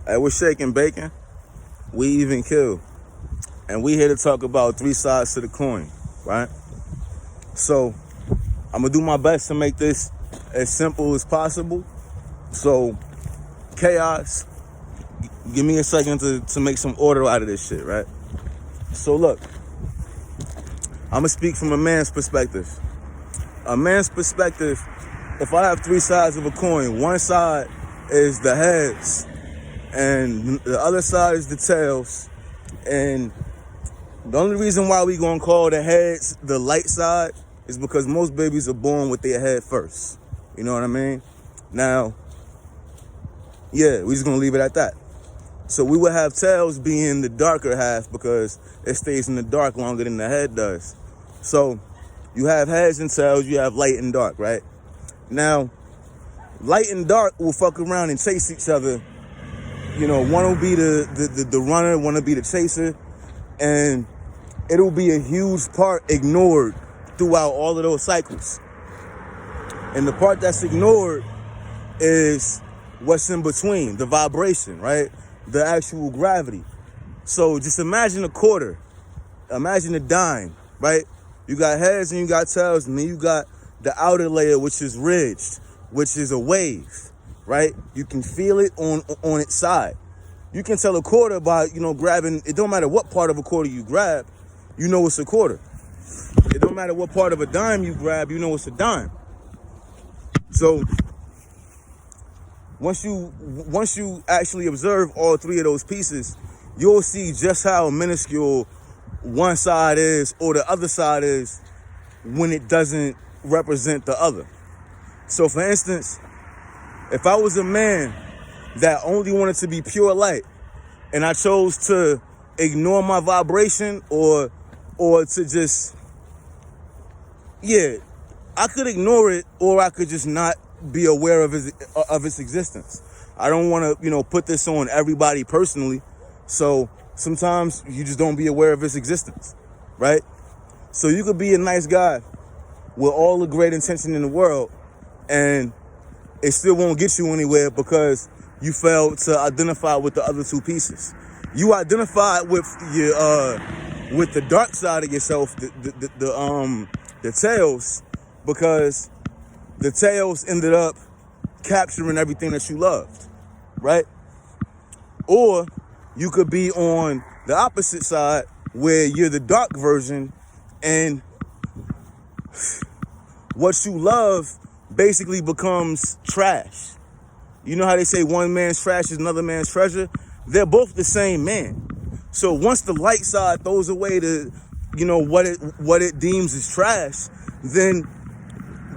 Hey, we're shaking bacon. We even kill. And we here to talk about three sides to the coin, right? So I'm gonna do my best to make this as simple as possible. So chaos, give me a second to make some order out of this shit, right? So look, I'm gonna speak from a man's perspective. A man's perspective, if I have three sides of a coin, one side is the heads and the other side is the tails. And the only reason why we gonna call the heads the light side is because most babies are born with their head first. You know what I mean? Now, yeah, we just gonna leave it at that. So we would have tails being the darker half because it stays in the dark longer than the head does. So you have heads and tails, you have light and dark, right? Now, light and dark will fuck around and chase each other. You know, one will be the runner, one will be the chaser, and it'll be a huge part ignored throughout all of those cycles. And the part that's ignored is what's in between, the vibration, right? The actual gravity. So just imagine a quarter, imagine a dime, right? You got heads and you got tails, and then you got the outer layer, which is ridged, which is a wave, right? You can feel it on its side. You can tell a quarter by, grabbing, it don't matter what part of a quarter you grab, you know it's a quarter. It don't matter what part of a dime you grab, you know it's a dime. So once you actually observe all three of those pieces, you'll see just how minuscule one side is or the other side is when it doesn't represent the other. So for instance, if I was a man that only wanted to be pure light and I chose to ignore my vibration or to just, I could ignore it or I could just not be aware of its existence. I don't want to, put this on everybody personally. So sometimes you just don't be aware of its existence, right? So you could be a nice guy with all the great intention in the world and it still won't get you anywhere because you failed to identify with the other two pieces. You identified with with the dark side of yourself, the tails, because the tails ended up capturing everything that you loved, right? Or you could be on the opposite side where you're the dark version and what you love basically becomes trash. You know how they say one man's trash is another man's treasure? They're both the same man. So once the light side throws away what it deems as trash, then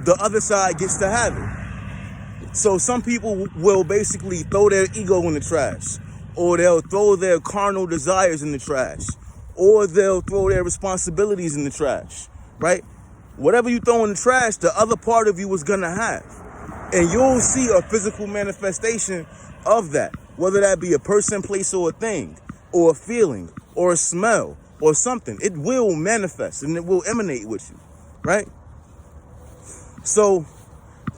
the other side gets to have it. So some people will basically throw their ego in the trash, or they'll throw their carnal desires in the trash, or they'll throw their responsibilities in the trash, right? Whatever you throw in the trash, the other part of you is gonna have. And you'll see a physical manifestation of that, whether that be a person, place, or a thing, or a feeling, or a smell, or something. It will manifest and it will emanate with you, right? So,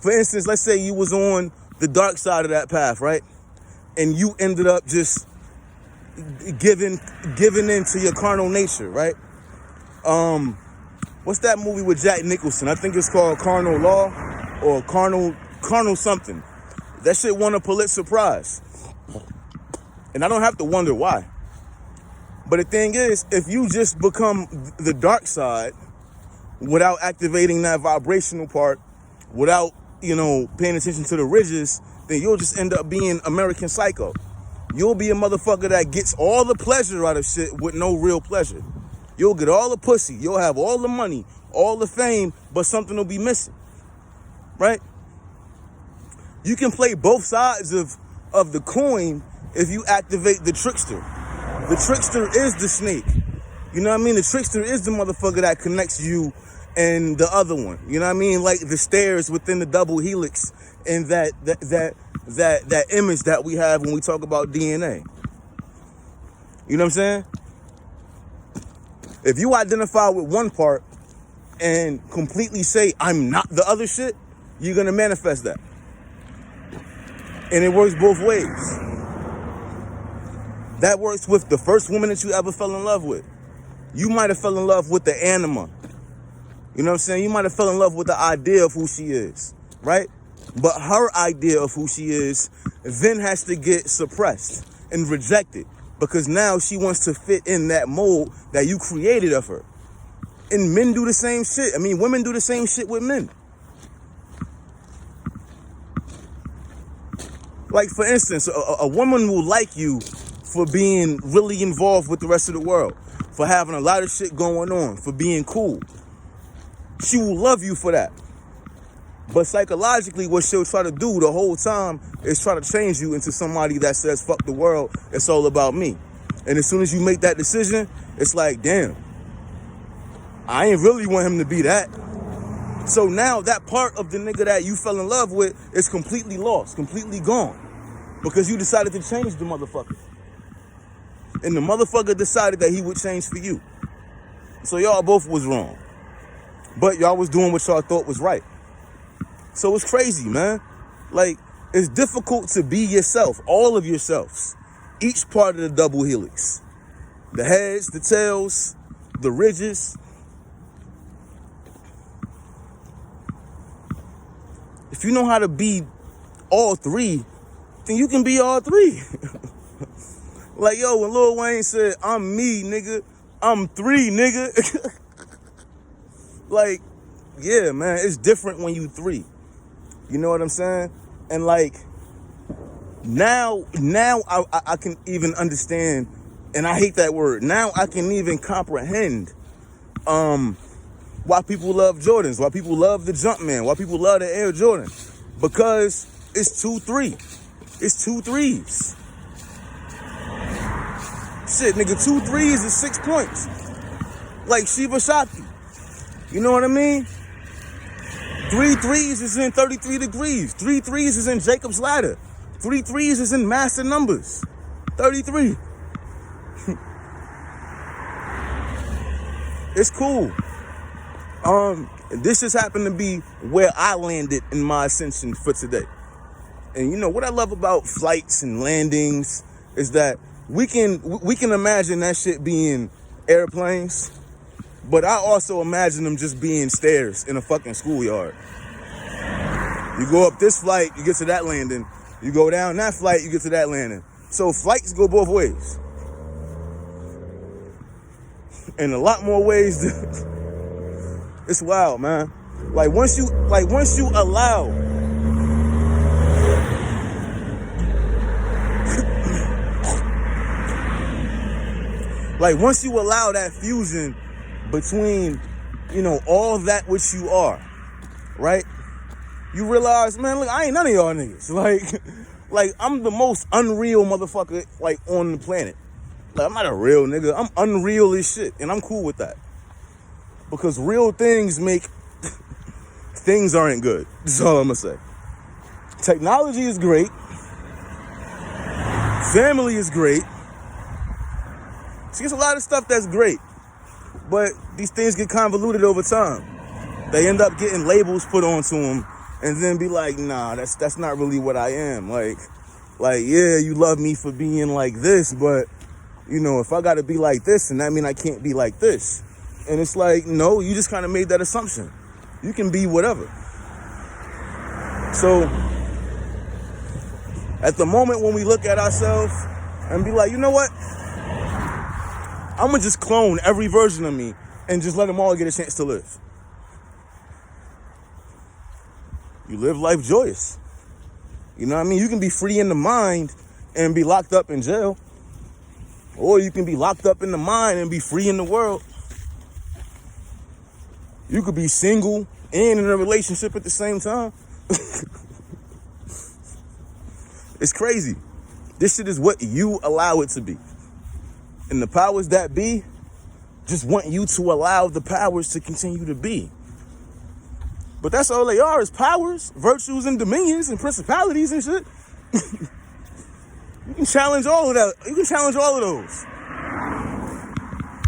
for instance, let's say you was on the dark side of that path, right? And you ended up just giving into your carnal nature, right? What's that movie with Jack Nicholson? I think it's called Carnal Law or Carnal something. That shit won a Pulitzer Prize. And I don't have to wonder why. But the thing is, if you just become the dark side without activating that vibrational part, without, paying attention to the ridges, then you'll just end up being American Psycho. You'll be a motherfucker that gets all the pleasure out of shit with no real pleasure. You'll get all the pussy, you'll have all the money, all the fame, but something will be missing, right? You can play both sides of the coin if you activate the trickster. The trickster is the snake. You know what I mean? The trickster is the motherfucker that connects you and the other one. You know what I mean? Like the stairs within the double helix and that image that we have when we talk about DNA. You know what I'm saying? If you identify with one part and completely say, I'm not the other shit, you're going to manifest that. And it works both ways. That works with the first woman that you ever fell in love with. You might have fell in love with the anima. You know what I'm saying? You might have fell in love with the idea of who she is, right? But her idea of who she is then has to get suppressed and rejected because now she wants to fit in that mold that you created of her. And men do the same shit. I mean, women do the same shit with men. Like, for instance, a woman will like you for being really involved with the rest of the world, for having a lot of shit going on, for being cool. She will love you for that. But psychologically, what she'll try to do the whole time is try to change you into somebody that says, fuck the world, it's all about me. And as soon as you make that decision, it's like, damn, I ain't really want him to be that. So now that part of the nigga that you fell in love with is completely lost, completely gone. Because you decided to change the motherfucker. And the motherfucker decided that he would change for you. So y'all both was wrong. But y'all was doing what y'all thought was right. So it's crazy, man. Like, it's difficult to be yourself, all of yourselves. Each part of the double helix. The heads, the tails, the ridges. If you know how to be all three, then you can be all three. Like, yo, when Lil Wayne said, I'm me, nigga, I'm three, nigga. Like, yeah, man, it's different when you three. You know what I'm saying? And like, now I can even understand, and I hate that word. Now I can even comprehend why people love Jordans, why people love the Jumpman, why people love the Air Jordan. Because it's 2-3. It's 2 threes. Shit, nigga, 2 threes is 6 points. Like Shiva Shakti. You know what I mean? 3 threes is in 33 degrees. 3 threes is in Jacob's Ladder. 3 threes is in master numbers. 33. It's cool. This just happened to be where I landed in my ascension for today. And you know what I love about flights and landings is that we can imagine that shit being airplanes, but I also imagine them just being stairs in a fucking schoolyard. You go up this flight, you get to that landing. You go down that flight, you get to that landing. So flights go both ways. In a lot more ways. It's wild, man. Like once you allow once you allow that fusion between, you know, all that which you are, right? You realize, man, look, I ain't none of y'all niggas. Like I'm the most unreal motherfucker, like, on the planet. Like, I'm not a real nigga. I'm unreal as shit, and I'm cool with that. Because real things make things aren't good. That's all I'm gonna say. Technology is great. Family is great. See, it's a lot of stuff that's great, but these things get convoluted over time. They end up getting labels put onto them, and then be like, nah, that's not really what I am. Like, yeah, you love me for being like this, but you know, if I gotta be like this, then that mean I can't be like this. And it's like, no, you just kind of made that assumption. You can be whatever. So, at the moment when we look at ourselves and be like, you know what? I'm gonna just clone every version of me and just let them all get a chance to live. You live life joyous. You know what I mean? You can be free in the mind and be locked up in jail. Or you can be locked up in the mind and be free in the world. You could be single and in a relationship at the same time. It's crazy. This shit is what you allow it to be. And the powers that be just want you to allow the powers to continue to be. But that's all they are, is powers, virtues, and dominions, and principalities and shit. You can challenge all of that. You can challenge all of those.